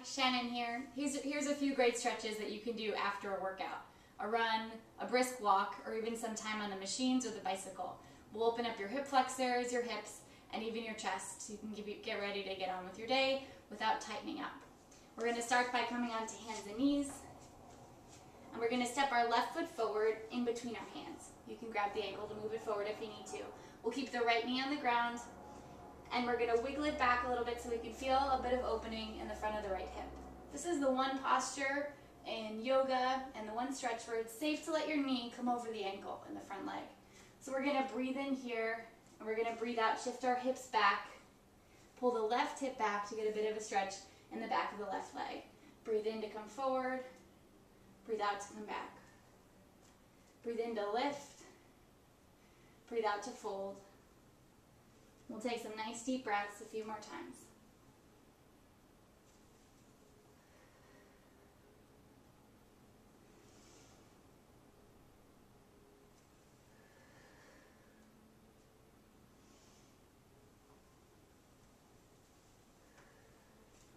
Shannon here. Here's a few great stretches that you can do after a workout. A run, a brisk walk, or even some time on the machines or the bicycle. We'll open up your hip flexors, your hips, and even your chest so you can get ready to get on with your day without tightening up. We're going to start by coming onto hands and knees. And we're going to step our left foot forward in between our hands. You can grab the ankle to move it forward if you need to. We'll keep the right knee on the ground. And we're going to wiggle it back a little bit so we can feel a bit of opening in the front of the right hip. This is the one posture in yoga and the one stretch where it's safe to let your knee come over the ankle in the front leg. So we're going to breathe in here, and we're going to breathe out, shift our hips back, pull the left hip back to get a bit of a stretch in the back of the left leg. Breathe in to come forward, breathe out to come back. Breathe in to lift, breathe out to fold. We'll take some nice deep breaths a few more times.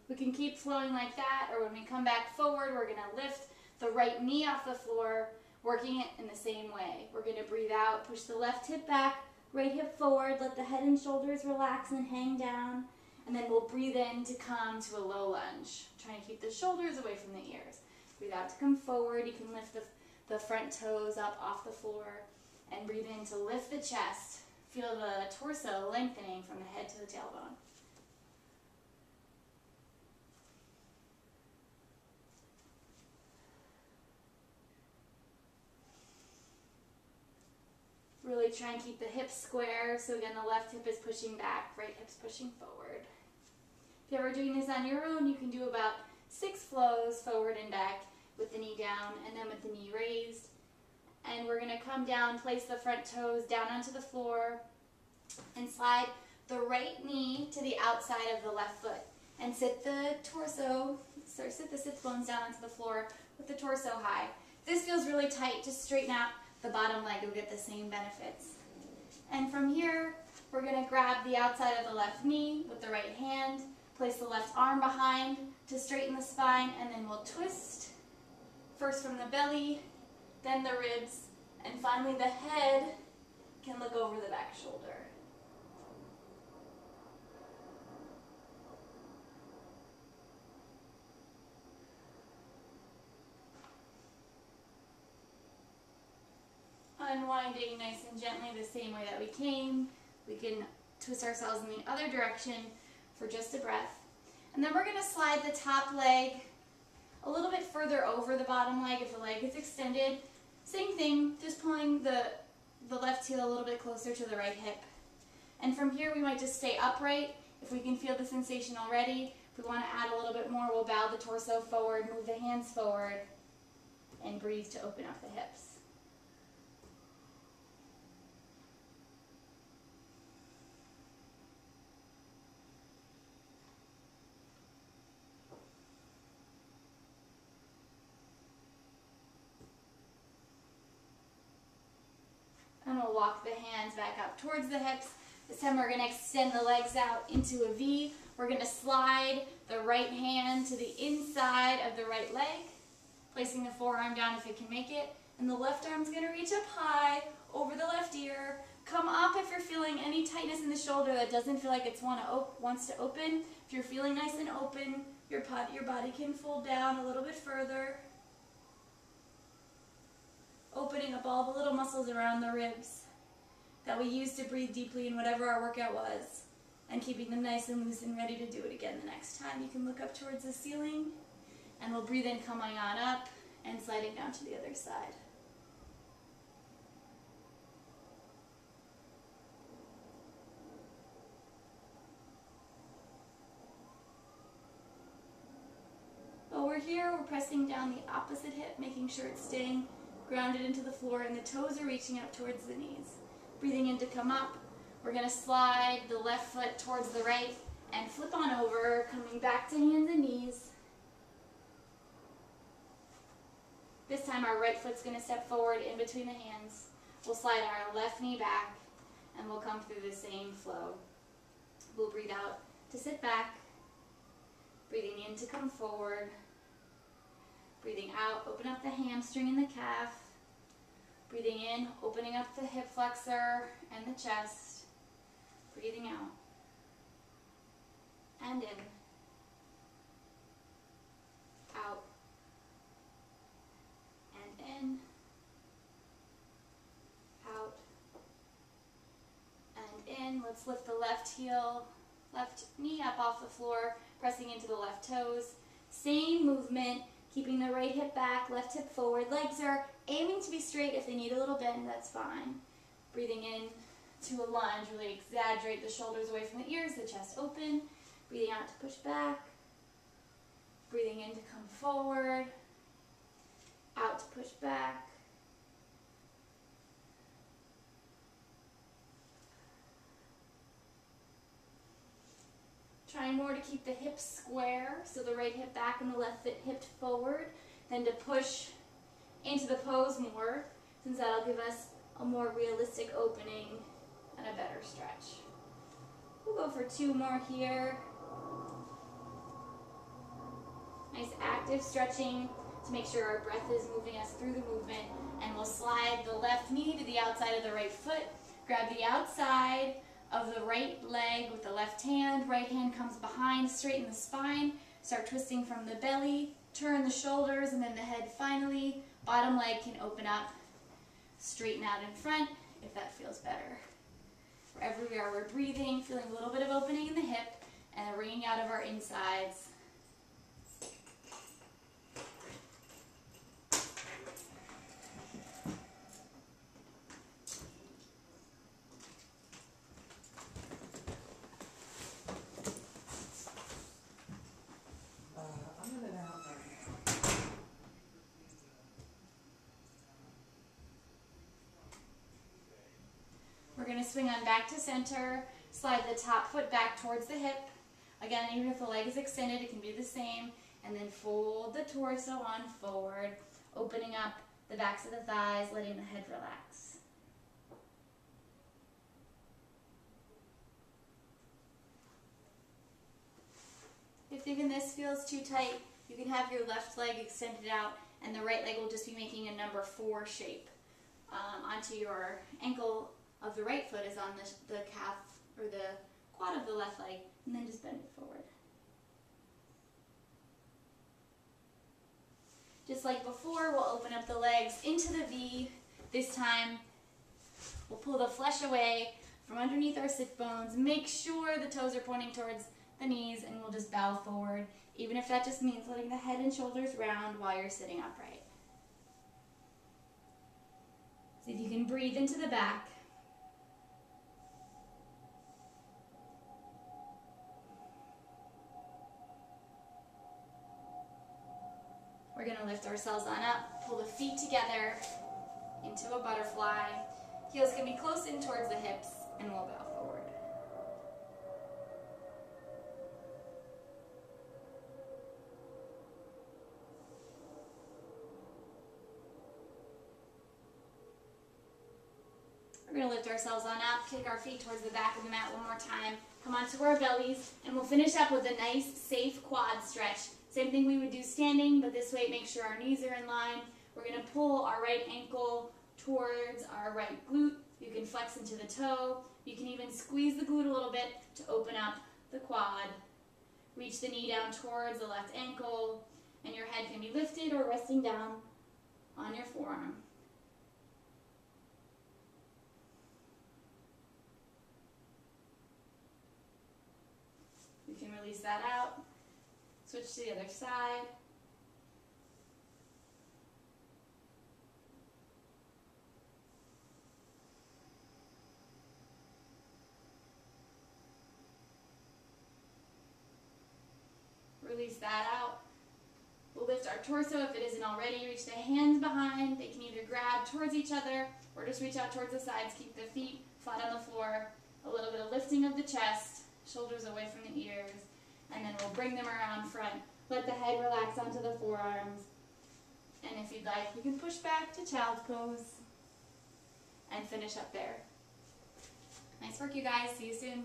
We can keep flowing like that, or when we come back forward, we're going to lift the right knee off the floor, working it in the same way. We're going to breathe out, push the left hip back, right hip forward, let the head and shoulders relax and hang down, and then we'll breathe in to come to a low lunge, trying to keep the shoulders away from the ears. Breathe out to come forward. You can lift the front toes up off the floor, and breathe in to lift the chest. Feel the torso lengthening from the head to the tailbone. Really try and keep the hips square. So again, the left hip is pushing back, right hip's pushing forward. If you're ever doing this on your own, you can do about 6 flows forward and back with the knee down and then with the knee raised. And we're going to come down, place the front toes down onto the floor, and slide the right knee to the outside of the left foot. And sit the sit bones down onto the floor with the torso high. If this feels really tight, just straighten out the bottom leg. You'll get the same benefits. And from here, we're going to grab the outside of the left knee with the right hand, place the left arm behind to straighten the spine, and then we'll twist, first from the belly, then the ribs, and finally the head can look over the back shoulder. Unwinding nice and gently the same way that we came. We can twist ourselves in the other direction for just a breath. And then we're going to slide the top leg a little bit further over the bottom leg if the leg is extended. Same thing, just pulling the left heel a little bit closer to the right hip. And from here we might just stay upright if we can feel the sensation already. If we want to add a little bit more, we'll bow the torso forward, move the hands forward, and breathe to open up the hips. And we'll walk the hands back up towards the hips. This time we're going to extend the legs out into a V. We're going to slide the right hand to the inside of the right leg, placing the forearm down if it can make it. And the left arm's going to reach up high over the left ear. Come up if you're feeling any tightness in the shoulder that doesn't feel like it wants to open. If you're feeling nice and open, your body can fold down a little bit further, opening up all the little muscles around the ribs that we used to breathe deeply in whatever our workout was, and keeping them nice and loose and ready to do it again the next time. You can look up towards the ceiling, and we'll breathe in, coming on up and sliding down to the other side. While we're here, we're pressing down the opposite hip, making sure it's staying grounded into the floor, and the toes are reaching up towards the knees. Breathing in to come up. We're going to slide the left foot towards the right and flip on over, coming back to hands and knees. This time our right foot's going to step forward in between the hands. We'll slide our left knee back, and we'll come through the same flow. We'll breathe out to sit back, Breathing in to come forward. Breathing out, open up the hamstring and the calf. Breathing in, opening up the hip flexor and the chest. Breathing out. And in. Out. And in. Out. And in. Let's lift the left heel, left knee up off the floor, pressing into the left toes. Same movement, keeping the right hip back, left hip forward. Legs are aiming to be straight. If they need a little bend, that's fine. Breathing in to a lunge, really exaggerate the shoulders away from the ears, the chest open. Breathing out to push back. Breathing in to come forward. Out to push back. Trying more to keep the hips square, so the right hip back and the left hip forward, then to push into the pose more, since that'll give us a more realistic opening and a better stretch. We'll go for 2 more here. Nice active stretching to make sure our breath is moving us through the movement, and we'll slide the left knee to the outside of the right foot, grab the outside of the right leg with the left hand. Right hand comes behind, straighten the spine. Start twisting from the belly. Turn the shoulders and then the head finally. Bottom leg can open up. Straighten out in front if that feels better. Wherever we are, we're breathing, feeling a little bit of opening in the hip and a ringing out of our insides. We're going to swing on back to center, slide the top foot back towards the hip. Again, even if the leg is extended, it can be the same. And then fold the torso on forward, opening up the backs of the thighs, letting the head relax. If even this feels too tight, you can have your left leg extended out and the right leg will just be making a number 4 shape onto your ankle of the right foot is on the calf or the quad of the left leg, and then just bend it forward. Just like before, we'll open up the legs into the V. This time, we'll pull the flesh away from underneath our sit bones. Make sure the toes are pointing towards the knees, and we'll just bow forward, even if that just means letting the head and shoulders round while you're sitting upright. See if you can breathe into the back. We're going to lift ourselves on up, pull the feet together into a butterfly. Heels can be close in towards the hips, and we'll bow forward. We're going to lift ourselves on up, kick our feet towards the back of the mat one more time, come onto our bellies, and we'll finish up with a nice, safe quad stretch. Same thing we would do standing, but this way make sure our knees are in line. We're going to pull our right ankle towards our right glute. You can flex into the toe. You can even squeeze the glute a little bit to open up the quad. Reach the knee down towards the left ankle, and your head can be lifted or resting down on your forearm. You can release that out. Switch to the other side. Release that out. We'll lift our torso if it isn't already. Reach the hands behind. They can either grab towards each other or just reach out towards the sides. Keep the feet flat on the floor. A little bit of lifting of the chest, shoulders away from the ears. And then we'll bring them around front. Let the head relax onto the forearms. And if you'd like, you can push back to child's pose and finish up there. Nice work, you guys. See you soon.